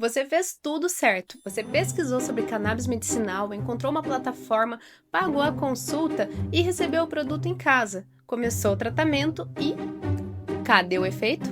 Você fez tudo certo. Você pesquisou sobre cannabis medicinal, encontrou uma plataforma, pagou a consulta e recebeu o produto em casa. Começou o tratamento e cadê o efeito?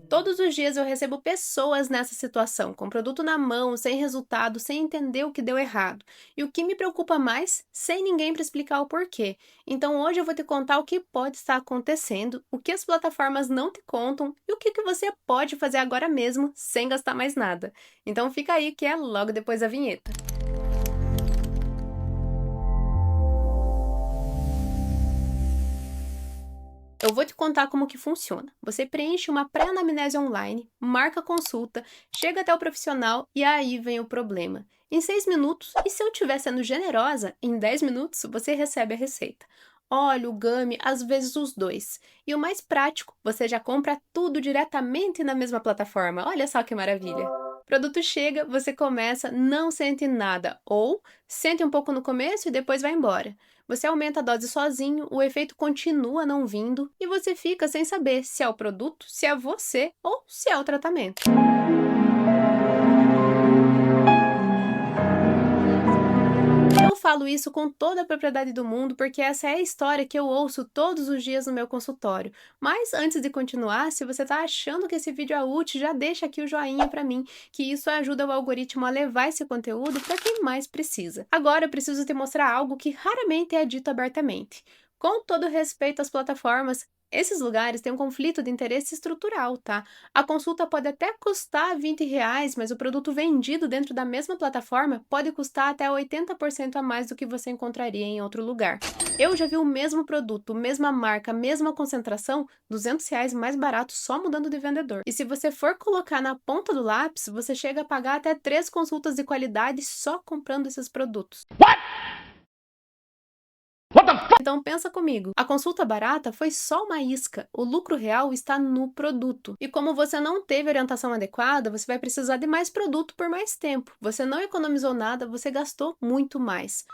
Todos os dias eu recebo pessoas nessa situação, com o produto na mão, sem resultado, sem entender o que deu errado. E o que me preocupa mais, sem ninguém para explicar o porquê. Então hoje eu vou te contar o que pode estar acontecendo, o que as plataformas não te contam e o que você pode fazer agora mesmo, sem gastar mais nada. Então fica aí que é logo depois da vinheta. Eu vou te contar como que funciona. Você preenche uma pré-anamnese online, marca a consulta, chega até o profissional e aí vem o problema. Em 6 minutos, e se eu estiver sendo generosa, em 10 minutos você recebe a receita. Óleo, gummy, às vezes os dois. E o mais prático, você já compra tudo diretamente na mesma plataforma. Olha só que maravilha! O produto chega, você começa, não sente nada, ou sente um pouco no começo e depois vai embora. Você aumenta a dose sozinho, o efeito continua não vindo e você fica sem saber se é o produto, se é você ou se é o tratamento. Eu falo isso com toda a propriedade do mundo porque essa é a história que eu ouço todos os dias no meu consultório. Mas antes de continuar, se você está achando que esse vídeo é útil, já deixa aqui o joinha para mim, que isso ajuda o algoritmo a levar esse conteúdo para quem mais precisa. Agora eu preciso te mostrar algo que raramente é dito abertamente. Com todo respeito às plataformas, esses lugares têm um conflito de interesse estrutural, tá? A consulta pode até custar R$ 20, mas o produto vendido dentro da mesma plataforma pode custar até 80% a mais do que você encontraria em outro lugar. Eu já vi o mesmo produto, mesma marca, mesma concentração, R$ 200 mais barato só mudando de vendedor. E se você for colocar na ponta do lápis, você chega a pagar até 3 consultas de qualidade só comprando esses produtos. Então pensa comigo, a consulta barata foi só uma isca, o lucro real está no produto. E como você não teve orientação adequada, você vai precisar de mais produto por mais tempo. Você não economizou nada, você gastou muito mais.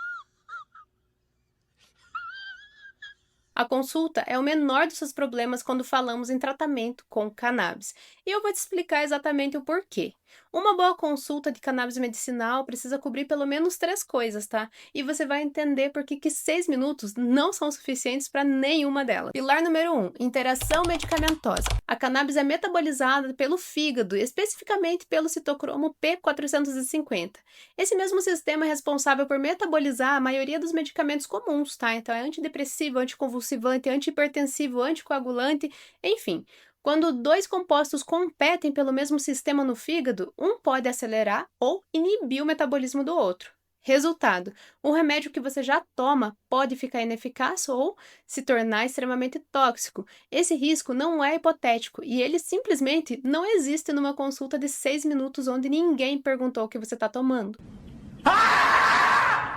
A consulta é o menor dos seus problemas quando falamos em tratamento com cannabis. E eu vou te explicar exatamente o porquê. Uma boa consulta de cannabis medicinal precisa cobrir pelo menos 3 coisas, tá? E você vai entender por que 6 minutos não são suficientes para nenhuma delas. Pilar número 1, interação medicamentosa. A cannabis é metabolizada pelo fígado, especificamente pelo citocromo P450. Esse mesmo sistema é responsável por metabolizar a maioria dos medicamentos comuns, tá? Então é antidepressivo, anticonvulsivante, antihipertensivo, anticoagulante, enfim. Quando 2 compostos competem pelo mesmo sistema no fígado, um pode acelerar ou inibir o metabolismo do outro. Resultado: o remédio que você já toma pode ficar ineficaz ou se tornar extremamente tóxico. Esse risco não é hipotético e ele simplesmente não existe numa consulta de 6 minutos onde ninguém perguntou o que você está tomando.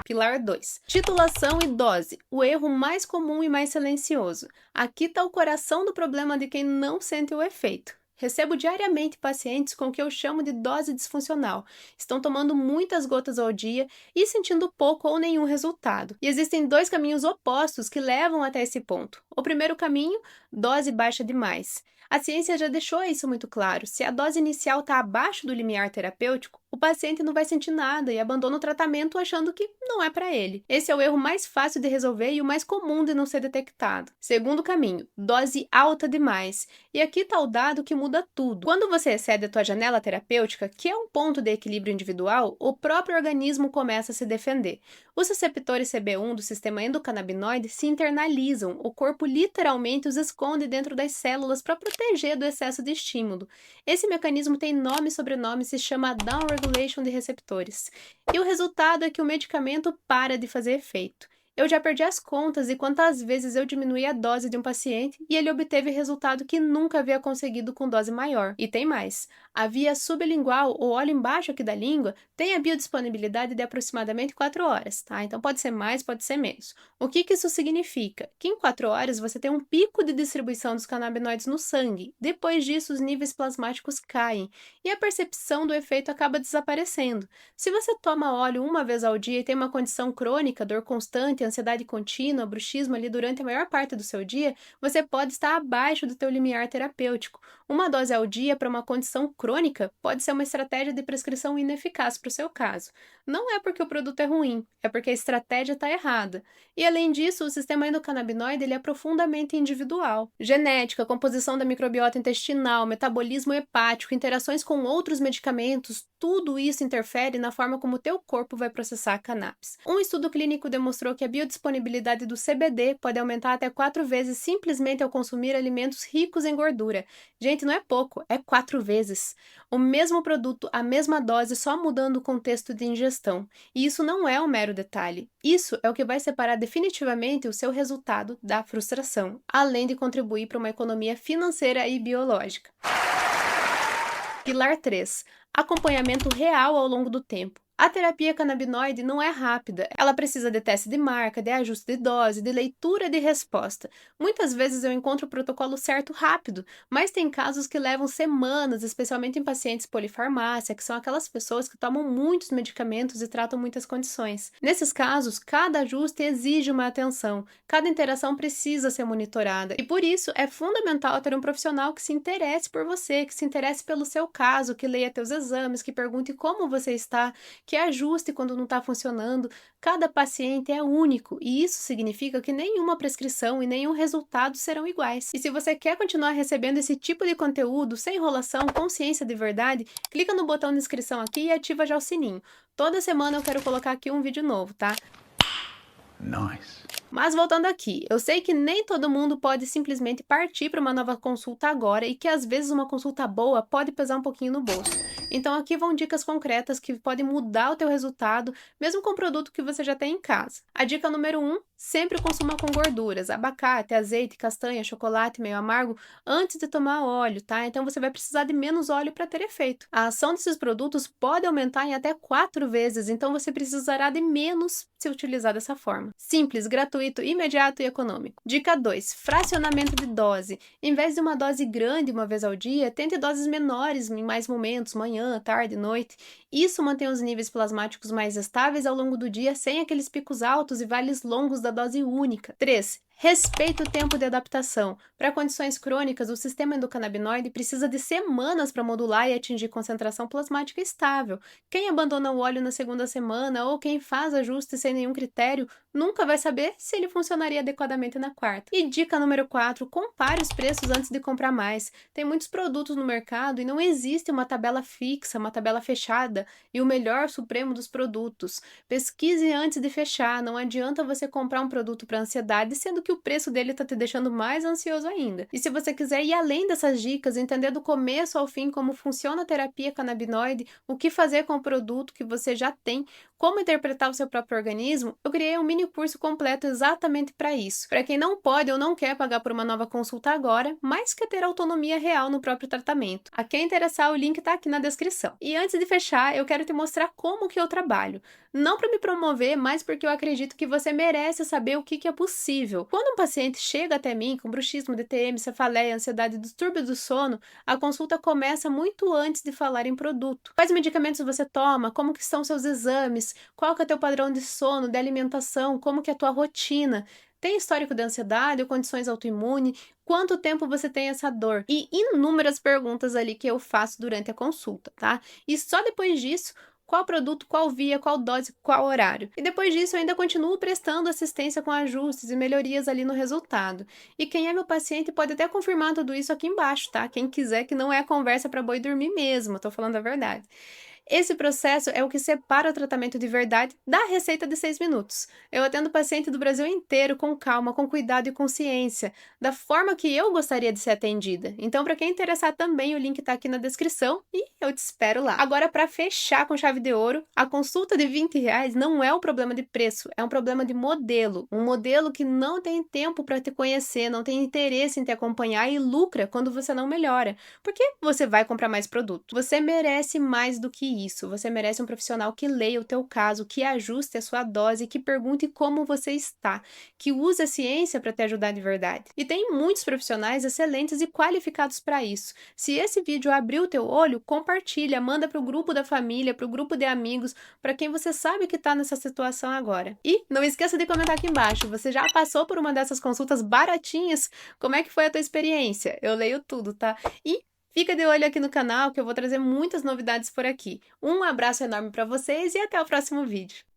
Pilar 2. Titulação e dose. O erro mais comum e mais silencioso. Aqui está o coração do problema de quem não sente o efeito. Recebo diariamente pacientes com o que eu chamo de dose disfuncional. Estão tomando muitas gotas ao dia e sentindo pouco ou nenhum resultado. E existem 2 caminhos opostos que levam até esse ponto. O primeiro caminho, dose baixa demais. A ciência já deixou isso muito claro. Se a dose inicial está abaixo do limiar terapêutico, o paciente não vai sentir nada e abandona o tratamento achando que não é para ele. Esse é o erro mais fácil de resolver e o mais comum de não ser detectado. Segundo caminho, dose alta demais. E aqui está o dado que muda tudo. Quando você excede a tua janela terapêutica, que é um ponto de equilíbrio individual, o próprio organismo começa a se defender. Os receptores CB1 do sistema endocannabinoide se internalizam, o corpo literalmente os esconde dentro das células para proteger do excesso de estímulo. Esse mecanismo tem nome e sobrenome e se chama downregulation de receptores. E o resultado é que o medicamento para de fazer efeito. Eu já perdi as contas de quantas vezes eu diminuí a dose de um paciente e ele obteve resultado que nunca havia conseguido com dose maior. E tem mais. A via sublingual, ou óleo embaixo aqui da língua, tem a biodisponibilidade de aproximadamente 4 horas, tá? Então pode ser mais, pode ser menos. O que isso significa? Que em 4 horas você tem um pico de distribuição dos canabinoides no sangue. Depois disso, os níveis plasmáticos caem e a percepção do efeito acaba desaparecendo. Se você toma óleo uma vez ao dia e tem uma condição crônica, dor constante, mente, ansiedade contínua, bruxismo ali durante a maior parte do seu dia, você pode estar abaixo do teu limiar terapêutico. Uma dose ao dia para uma condição crônica pode ser uma estratégia de prescrição ineficaz para o seu caso. Não é porque o produto é ruim, é porque a estratégia está errada. E além disso, o sistema endocannabinoide ele é profundamente individual. Genética, composição da microbiota intestinal, metabolismo hepático, interações com outros medicamentos, tudo isso interfere na forma como o teu corpo vai processar a cannabis. Um estudo clínico demonstrou que a biodisponibilidade do CBD pode aumentar até 4 vezes simplesmente ao consumir alimentos ricos em gordura. Gente, não é pouco, é 4 vezes. O mesmo produto, a mesma dose, só mudando o contexto de ingestão. E isso não é um mero detalhe. Isso é o que vai separar definitivamente o seu resultado da frustração, além de contribuir para uma economia financeira e biológica. Pilar 3. Acompanhamento real ao longo do tempo. A terapia canabinoide não é rápida, ela precisa de teste de marca, de ajuste de dose, de leitura de resposta. Muitas vezes eu encontro o protocolo certo rápido, mas tem casos que levam semanas, especialmente em pacientes polifarmácia, que são aquelas pessoas que tomam muitos medicamentos e tratam muitas condições. Nesses casos, cada ajuste exige uma atenção, cada interação precisa ser monitorada, e por isso é fundamental ter um profissional que se interesse por você, que se interesse pelo seu caso, que leia teus exames, que pergunte como você está, que ajuste quando não está funcionando. Cada paciente é único e isso significa que nenhuma prescrição e nenhum resultado serão iguais. E se você quer continuar recebendo esse tipo de conteúdo sem enrolação, com ciência de verdade, clica no botão de inscrição aqui e ativa já o sininho. Toda semana eu quero colocar aqui um vídeo novo, tá? Nice. Mas voltando aqui, eu sei que nem todo mundo pode simplesmente partir para uma nova consulta agora e que às vezes uma consulta boa pode pesar um pouquinho no bolso. Então aqui vão dicas concretas que podem mudar o teu resultado, mesmo com o produto que você já tem em casa. A dica número 1, sempre consuma com gorduras, abacate, azeite, castanha, chocolate meio amargo, antes de tomar óleo, tá? Então você vai precisar de menos óleo para ter efeito. A ação desses produtos pode aumentar em até 4 vezes, então você precisará de menos se utilizar dessa forma. Simples, gratuito, imediato e econômico. Dica 2, fracionamento de dose. Em vez de uma dose grande uma vez ao dia, tente doses menores em mais momentos, manhã, tarde, noite. Isso mantém os níveis plasmáticos mais estáveis ao longo do dia, sem aqueles picos altos e vales longos da dose única. 3. Respeite o tempo de adaptação. Para condições crônicas, o sistema endocannabinoide precisa de semanas para modular e atingir concentração plasmática estável. Quem abandona o óleo na segunda semana ou quem faz ajustes sem nenhum critério nunca vai saber se ele funcionaria adequadamente na quarta. E dica número 4, compare os preços antes de comprar mais. Tem muitos produtos no mercado e não existe uma tabela fixa, uma tabela fechada e o melhor supremo dos produtos. Pesquise antes de fechar, não adianta você comprar um produto para ansiedade, sendo que o preço dele está te deixando mais ansioso ainda. E se você quiser ir além dessas dicas, entender do começo ao fim como funciona a terapia canabinoide, o que fazer com o produto que você já tem, como interpretar o seu próprio organismo, eu criei um mini curso completo exatamente para isso. Para quem não pode ou não quer pagar por uma nova consulta agora, mas quer ter autonomia real no próprio tratamento. A quem interessar, o link está aqui na descrição. E antes de fechar, eu quero te mostrar como que eu trabalho. Não para me promover, mas porque eu acredito que você merece saber o que é possível. Quando um paciente chega até mim com bruxismo, DTM, cefaleia, ansiedade e distúrbio do sono, a consulta começa muito antes de falar em produto. Quais medicamentos você toma? Como que estão seus exames? Qual que é teu padrão de sono, de alimentação? Como que é a tua rotina? Tem histórico de ansiedade ou condições autoimunes? Quanto tempo você tem essa dor? E inúmeras perguntas ali que eu faço durante a consulta, tá? E só depois disso, qual produto, qual via, qual dose, qual horário. E depois disso eu ainda continuo prestando assistência com ajustes e melhorias ali no resultado. E quem é meu paciente pode até confirmar tudo isso aqui embaixo, tá? Quem quiser, que não é conversa para boi dormir mesmo, tô falando a verdade. Esse processo é o que separa o tratamento de verdade da receita de 6 minutos. Eu atendo paciente do Brasil inteiro com calma, com cuidado e consciência, da forma que eu gostaria de ser atendida. Então, para quem interessar também, o link está aqui na descrição e eu te espero lá. Agora, para fechar com chave de ouro, a consulta de R$20 não é um problema de preço, é um problema de modelo. Um modelo que não tem tempo para te conhecer, não tem interesse em te acompanhar e lucra quando você não melhora. Porque você vai comprar mais produto. Você merece mais do que isso. Você merece um profissional que leia o teu caso, que ajuste a sua dose, que pergunte como você está, que use a ciência para te ajudar de verdade. E tem muitos profissionais excelentes e qualificados para isso. Se esse vídeo abriu o teu olho, compartilha, manda para o grupo da família, para o grupo de amigos, para quem você sabe que está nessa situação agora. E não esqueça de comentar aqui embaixo, você já passou por uma dessas consultas baratinhas? Como é que foi a tua experiência? Eu leio tudo, tá? E fica de olho aqui no canal que eu vou trazer muitas novidades por aqui. Um abraço enorme para vocês e até o próximo vídeo.